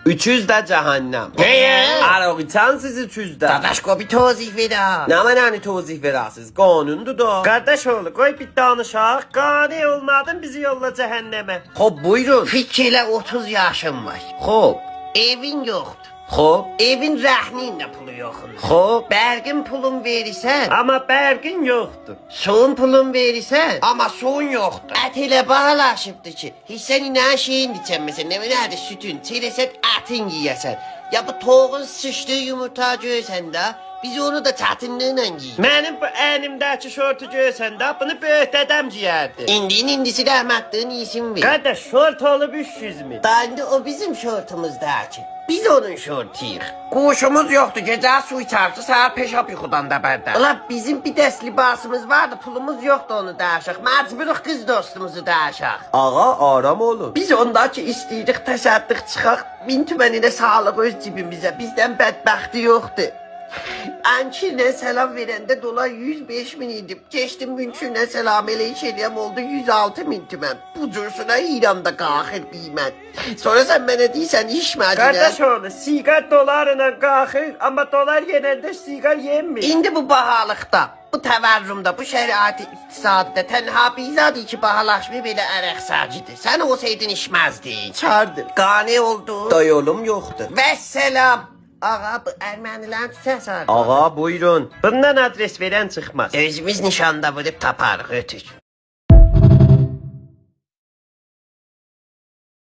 300 də cəhənnəm. Nəyə? Araq içən siz 300 də. Dadaş qoy bir tozih ver ha. Nə mənəni tozih verəsiz? Qanundur da. Qardaş oğlu, qoy bir danışaq. Qani olmadın bizi yolla cəhənnəmə. Xoş, buyurun. Fikirlə 30 yaşım var. Xoş. Evin yoxdur. Xoş. Evin rəhnin də pulu yoxdur. Xoş. Bərgin pulun verirsən. Amma bərgin yoxdur. Suyun pulun verirsən. Amma suyun yoxdur. Ət elə bahalaşıbdır ki, hissən nə şeyin içən məsələn, nə nədir sütün, çirəsən ətin yeyəsən. Ya bu toğun sıçdığı yumurta görsən də, biz onu da çətinliklə yeyik. Mənim bu əynimdəki şortu görsən də, bunu böyük dədəm giyərdi. İndisi rəhmətliyin isim ver. Qardaş, şort olub 300 min. Da indi o bizim şortumuzdakı. Biz onun şortuyuq. Quşumuz yoxdur, gecə su içərsə, səhər peşab yuxudan da bərdə. Ulan bizim bir dəst libasımız vardı, pulumuz yoxdur onu dəyişək. Məcburuq qız dostumuzu dəyişək. Ağa, aram olun. Biz ondakı istəyirik, təsəddüq çıxaq. 1000 tümənində sağlıq öz cibimizə. Bizdən bədbəxti yoxdur. Ənkirlə səlam verəndə dolar 105 min idi. Keçdim mümkünlə səlam eləyiş eləyəm oldu 106 min tümən. Bu cursuna İranda qalxır qiymət. Sonra sən mənə deyirsən içmədin. Qardaş oğlu, siqar dolarla qalxır, amma dolar yenəndə siqar yenmir. İndi bu bahalıqda, bu təvərrümdə, bu şəraiti iqtisadda tənha bizadır ki, bahalaşma belə ərəq sacidir. Sən olsaydın içməzdin. Çardır. Qani oldu. Dayolum yoxdur. Vəssalam. Ağa, bu ermənilərin tüsəsardır. Ağa, buyurun. Bundan adres verən çıxmaz. Özümüz nişanda vurub taparıq, ötür.